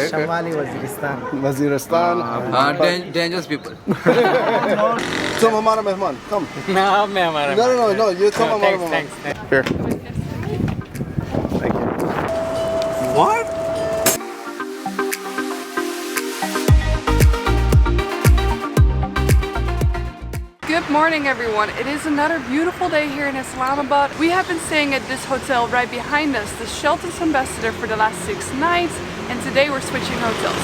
Shamali Waziristan. Waziristan. Dangerous people. Come हमारा मेहमान. Come. No, मैं हमारा. No. You come हमारा मेहमान. Thanks. Here. Thank you. What? Good morning everyone. It is another beautiful day here in Islamabad. We have been staying at this hotel right behind us, the Shelton's Ambassador, for the last 6 nights, and today we're switching hotels.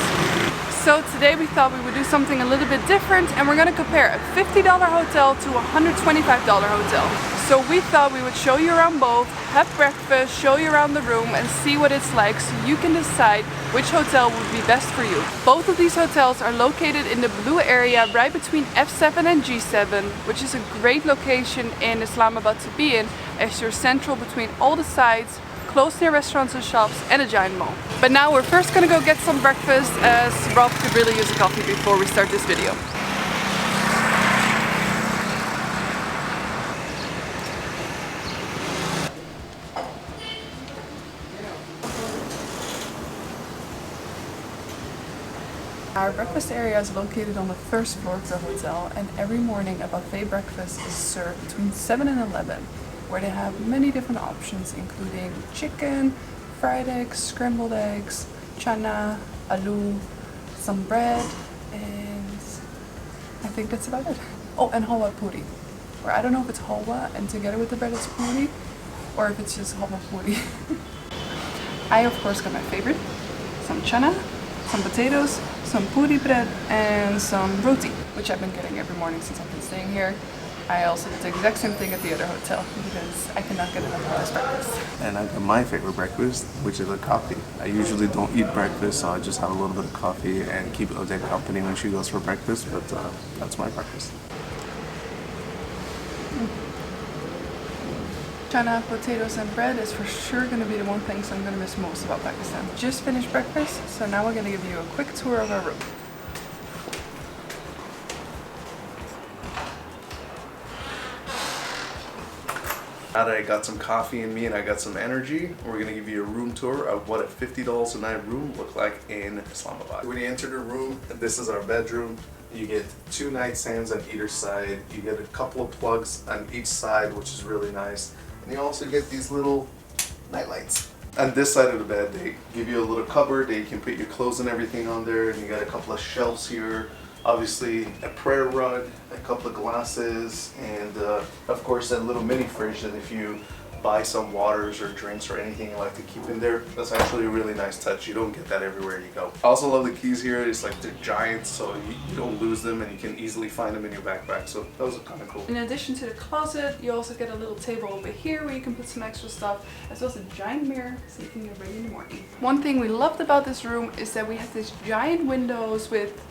So today we thought we would do something a little bit different, and we're going to compare a $50 hotel to a $125 hotel. So we thought we would show you around both, have breakfast, show you around the room and see what it's like so you can decide which hotel would be best for you. Both of these hotels are located in the blue area right between F7 and G7, which is a great location in Islamabad to be in, as you're central between all the sides, close near restaurants and shops and a giant mall. But now we're first gonna go get some breakfast, as Rob could really use a coffee before we start this video. Our breakfast area is located on the first floor of the hotel, and every morning a buffet breakfast is served between 7 and 11, where they have many different options including chicken, fried eggs, scrambled eggs, chana, aloo, some bread, and I think that's about it. Oh, and halwa puri. Or I don't know if it's halwa and together with the bread it's puri, or if it's just halwa puri. I of course got my favorite, some chana, some potatoes, some puri bread and some roti, which I've been getting every morning since I've been staying here. I also did the exact same thing at the other hotel because I cannot get enough of this breakfast. And I got my favorite breakfast, which is a coffee. I usually don't eat breakfast, so I just have a little bit of coffee and keep Odette company when she goes for breakfast, but that's my breakfast. Chana, potatoes and bread is for sure going to be the one thing I'm going to miss most about Pakistan. Just finished breakfast, so now we're going to give you a quick tour of our room. Now that I got some coffee in me and I got some energy, we're going to give you a room tour of what a $50 a night room looked like in Islamabad. When you enter the room, this is our bedroom. You get 2 nightstands on either side. You get a couple of plugs on each side, which is really nice. And you also get these little night lights. On this side of the bed, they give you a little cupboard that you can put your clothes and everything on there. And you got a couple of shelves here. Obviously a prayer rug, a couple of glasses, and of course that little mini fridge that if you buy some waters or drinks or anything you like to keep in there, that's actually a really nice touch. You don't get that everywhere you go. I also love the keys here. It's like they're giant, so you don't lose them and you can easily find them in your backpack, so those are kind of cool. In addition to the closet, you also get a little table over here where you can put some extra stuff, as well as a giant mirror so you can get ready in the morning. One thing we loved about this room is that we have these giant windows with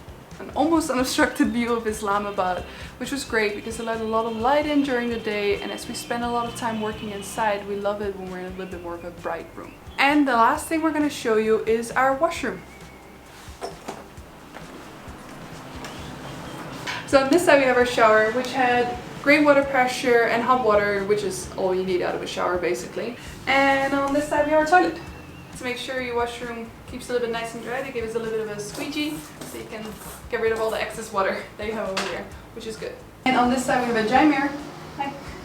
an almost unobstructed view of Islamabad, which was great because it let a lot of light in during the day, and as we spend a lot of time working inside, we love it when we're in a little bit more of a bright room. And the last thing we're going to show you is our washroom. So on this side we have our shower, which had great water pressure and hot water, which is all you need out of a shower basically. And on this side we have our toilet. To make sure your washroom keeps a little bit nice and dry, they give us a little bit of a squeegee so you can get rid of all the excess water that you have over there, which is good. And on this side we have a giant mirror,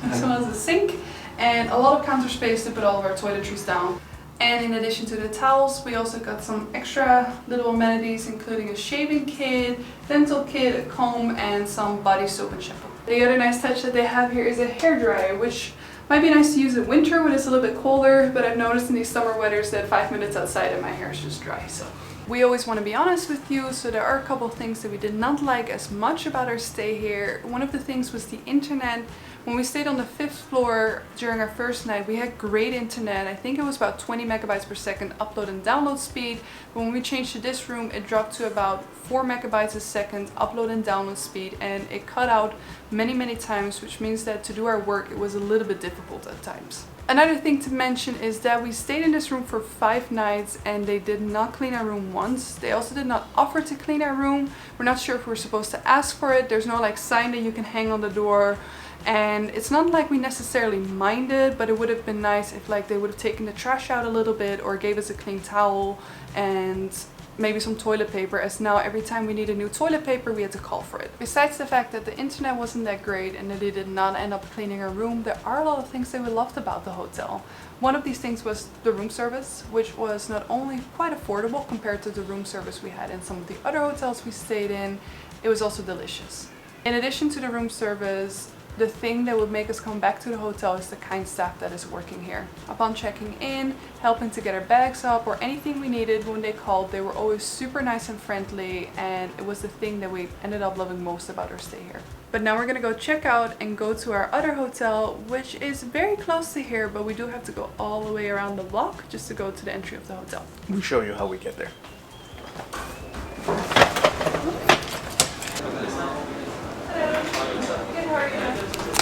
as well as a sink, and a lot of counter space to put all of our toiletries down. And in addition to the towels, we also got some extra little amenities, including a shaving kit, dental kit, a comb, and some body soap and shampoo. The other nice touch that they have here is a hairdryer, which might be nice to use in winter when it's a little bit colder, but I've noticed in these summer weathers that 5 minutes outside and my hair is just dry. So we always want to be honest with you, so there are a couple of things that we did not like as much about our stay here. One of the things was the internet. When we stayed on the 5th floor during our first night, we had great internet. I think it was about 20 megabytes per second upload and download speed. But when we changed to this room, it dropped to about 4 megabytes a second upload and download speed, and it cut out many times, which means that to do our work it was a little bit difficult at times. Another thing to mention is that we stayed in this room for 5 nights and they did not clean our room once. They also did not offer to clean our room. We're not sure if we're supposed to ask for it. There's no like sign that you can hang on the door. And it's not like we necessarily minded, but it would have been nice if like they would have taken the trash out a little bit or gave us a clean towel and maybe some toilet paper, as now every time we need a new toilet paper we had to call for it. Besides the fact that the internet wasn't that great and that they did not end up cleaning our room, there are a lot of things that we loved about the hotel. One of these things was the room service, which was not only quite affordable compared to the room service we had in some of the other hotels we stayed in, it was also delicious. In addition to the room service, the thing that would make us come back to the hotel is the kind staff that is working here. Upon checking in, helping to get our bags up, or anything we needed when they called, they were always super nice and friendly, and it was the thing that we ended up loving most about our stay here. But now we're gonna go check out and go to our other hotel, which is very close to here, but we do have to go all the way around the block just to go to the entry of the hotel. We'll show you how we get there.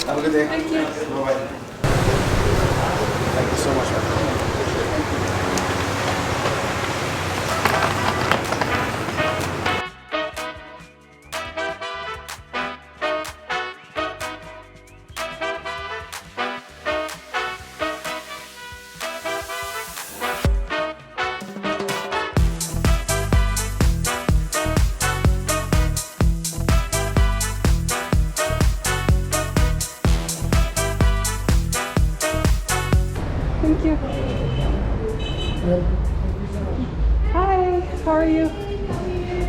Have a good day. Thank you. Bye-bye. Thank you so much. Thank you. Hi, how are you?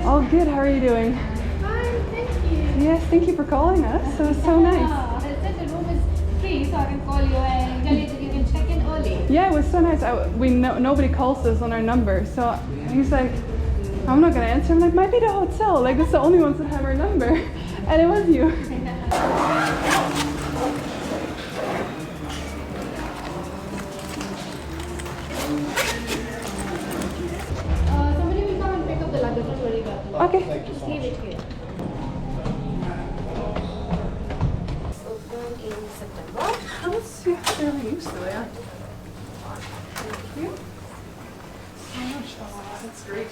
All good, how are you doing? Fine, thank you. Yes, thank you for calling us. It was so nice. I said the room is free, so I can call you and tell you that you can check in early. Yeah, it was so nice. Nobody calls us on our number, so he's like, I'm not gonna answer. I'm like, might be the hotel. Like, it's the only ones that have our number, and it was you. Somebody will come and pick up the luggage, don't worry about it. Okay. Just leave it here. Open in September. That's fairly used to it. Thank you. So much. Oh, that's great.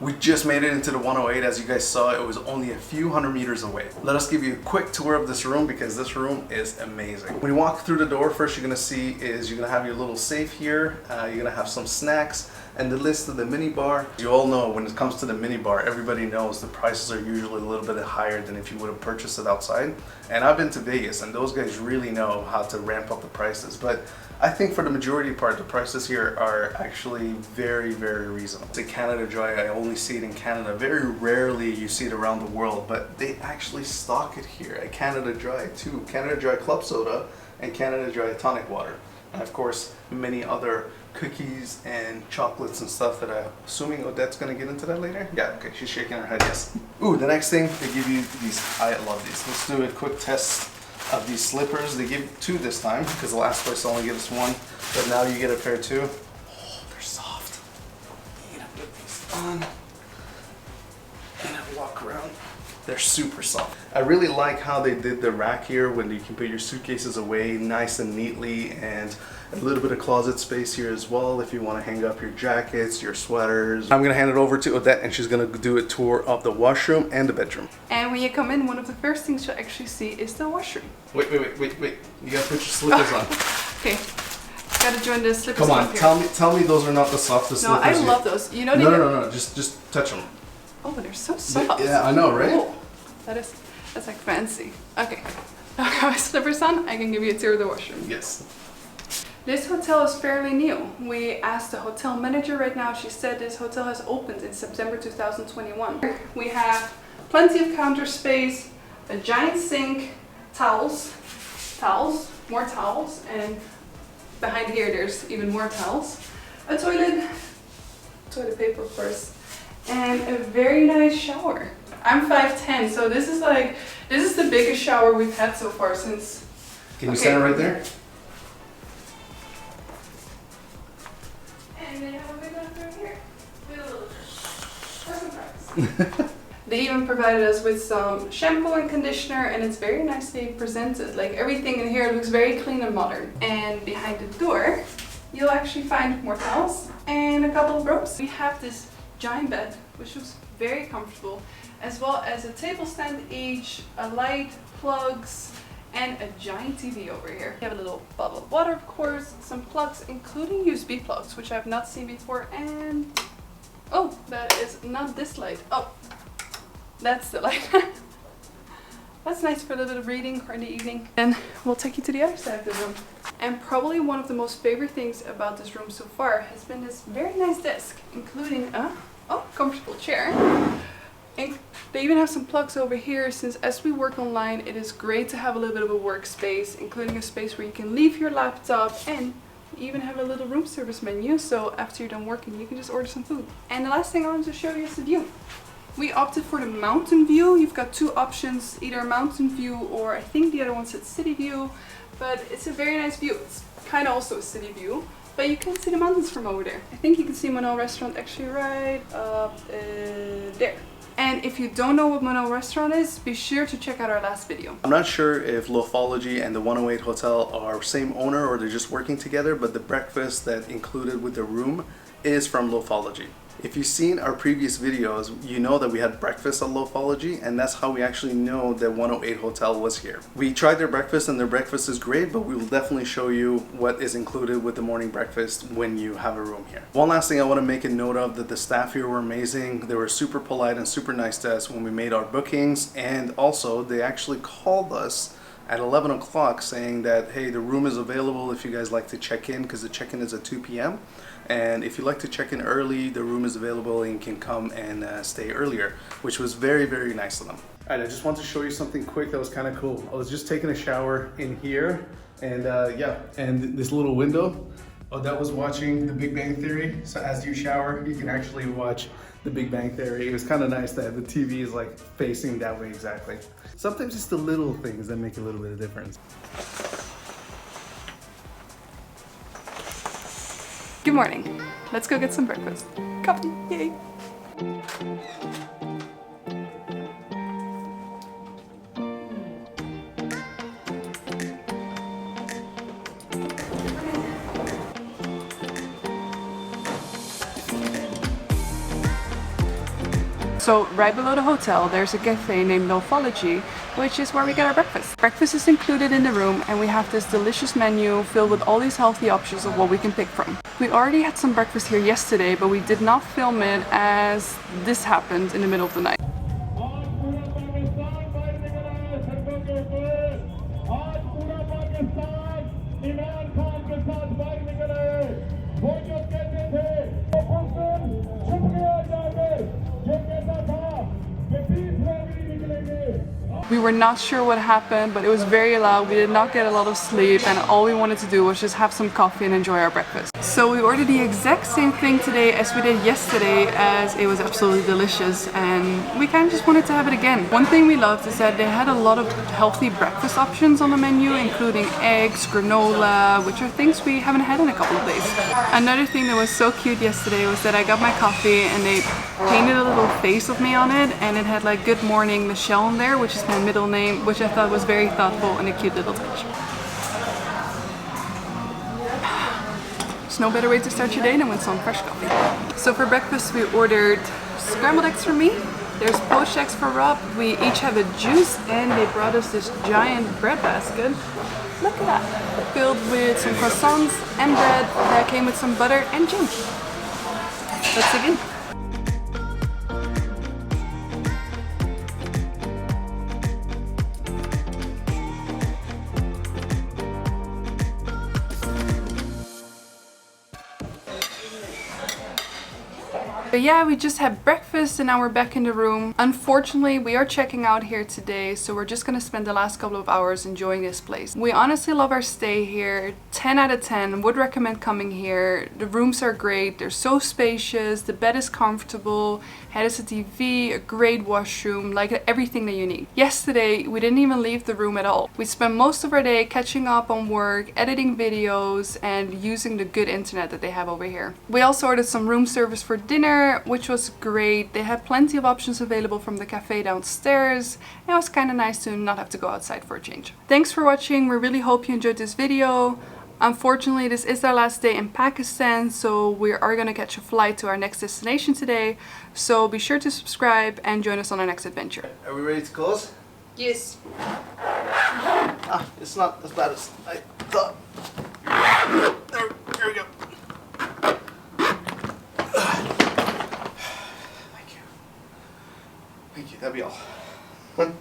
We just made it into the 108. As you guys saw, it was only a few hundred meters away. Let us give you a quick tour of this room, because this room is amazing. When you walk through the door, first you're gonna see is you're gonna have your little safe here. You're gonna have some snacks and the list of the mini bar. You all know when it comes to the mini bar, everybody knows the prices are usually a little bit higher than if you would have purchased it outside. And I've been to Vegas, and those guys really know how to ramp up the prices. But I think for the majority part, the prices here are actually very, very reasonable. The Canada Dry, I only see it in Canada. Very rarely you see it around the world, but they actually stock it here at Canada Dry too. Canada Dry Club Soda and Canada Dry Tonic Water. And of course, many other cookies and chocolates and stuff that I'm assuming Odette's gonna get into that later. Yeah, okay, she's shaking her head, yes. Ooh, the next thing, they give you these, I love these. Let's do a quick test of these slippers. They give two this time, because the last place only gave us one, but now you get a pair too. Oh, they're soft. You gotta put these on and I walk around. They're super soft. I really like how they did the rack here when you can put your suitcases away nice and neatly, and a little bit of closet space here as well if you want to hang up your jackets, your sweaters. I'm gonna hand it over to Odette, and she's gonna do a tour of the washroom and the bedroom. And when you come in, one of the first things you'll actually see is the washroom. Wait. You gotta put your slippers on. Okay, gotta join the slippers. Come on, up here. tell me those are not the softest No, I slippers. love those. You know they No, just touch them. Oh, they're so soft. Yeah, I know, right? Oh, that's like fancy. Okay, now I got my slippers on. I can give you a tour of the washroom. Yes. This hotel is fairly new. We asked the hotel manager right now. She said this hotel has opened in September 2021. We have plenty of counter space, a giant sink, towels, more towels, and behind here there's even more towels, a toilet paper of course, and a very nice shower. I'm 5'10", so this is the biggest shower we've had so far since. Can you stand right there? And they have a big bathroom here. With a little person. They even provided us with some shampoo and conditioner, and it's very nicely presented. Like, everything in here looks very clean and modern. And behind the door, you'll actually find more towels and a couple of ropes. We have this giant bed, which looks very comfortable, as well as a table stand each, a light, plugs, and a giant TV over here. We have a little bottle of water, of course, some plugs, including USB plugs, which I've not seen before, and Oh, that is not this light. Oh, that's the light. That's nice for a little bit of reading in the evening. And we'll take you to the other side of the room. And probably one of the most favorite things about this room so far has been this very nice desk, including a comfortable chair. And they even have some plugs over here, since as we work online, it is great to have a little bit of a workspace, including a space where you can leave your laptop, and even have a little room service menu, so after you're done working you can just order some food. And the last thing I wanted to show you is the view. We opted for the mountain view. You've got two options, either mountain view or I think the other one said city view, but it's a very nice view. It's kind of also a city view, but you can see the mountains from over there. I think you can see Monel Restaurant actually right up there. And if you don't know what Monel Restaurant is, be sure to check out our last video. I'm not sure if Loafology and the 108 Hotel are same owner or they're just working together, but the breakfast that included with the room is from Loafology. If you've seen our previous videos, you know that we had breakfast at Loafology, and that's how we actually know that 108 Hotel was here. We tried their breakfast and their breakfast is great, but we will definitely show you what is included with the morning breakfast when you have a room here. One last thing I want to make a note of, that the staff here were amazing. They were super polite and super nice to us when we made our bookings, and also they actually called us at 11 o'clock saying that, hey, the room is available if you guys like to check in, because the check-in is at 2 p.m. And if you like to check in early, the room is available and you can come and stay earlier, which was very, very nice of them. All right, I just want to show you something quick that was kind of cool. I was just taking a shower in here, and yeah, and this little window, that was watching The Big Bang Theory. So as you shower, you can actually watch The Big Bang Theory. It was kind of nice that the TV is like facing that way exactly. Sometimes it's the little things that make a little bit of difference. Good morning. Let's go get some breakfast. Coffee, yay! So right below the hotel there's a cafe named Loafology, which is where we get our breakfast. Breakfast is included in the room, and we have this delicious menu filled with all these healthy options of what we can pick from. We already had some breakfast here yesterday, but we did not film it as this happened in the middle of the night. We were not sure what happened, but it was very loud. We did not get a lot of sleep, and all we wanted to do was just have some coffee and enjoy our breakfast. So we ordered the exact same thing today as we did yesterday, as it was absolutely delicious, and we kind of just wanted to have it again. One thing we loved is that they had a lot of healthy breakfast options on the menu, including eggs, granola, which are things we haven't had in a couple of days. Another thing that was so cute yesterday was that I got my coffee and they painted a little face of me on it, and it had like "Good Morning Michelle" on there, which is my middle name, which I thought was very thoughtful and a cute little touch. There's no better way to start your day than with some fresh coffee. So for breakfast we ordered scrambled eggs for me, there's poached eggs for Rob, we each have a juice, and they brought us this giant bread basket. Look at that! Filled with some croissants and bread that came with some butter and jam. Let's dig in. But yeah, we just had breakfast and now we're back in the room. Unfortunately, we are checking out here today, so we're just gonna spend the last couple of hours enjoying this place. We honestly love our stay here. 10 out of 10, would recommend coming here. The rooms are great, they're so spacious, the bed is comfortable, has a TV, a great washroom, like everything that you need. Yesterday, we didn't even leave the room at all. We spent most of our day catching up on work, editing videos, and using the good internet that they have over here. We also ordered some room service for dinner, which was great. They had plenty of options available from the cafe downstairs, and it was kind of nice to not have to go outside for a change. Thanks for watching. We really hope you enjoyed this video. Unfortunately, this is our last day in Pakistan, so we are going to catch a flight to our next destination today. So be sure to subscribe and join us on our next adventure. Are we ready to close? Yes. It's not as bad as I thought. There we go. Thank you, that'd be all.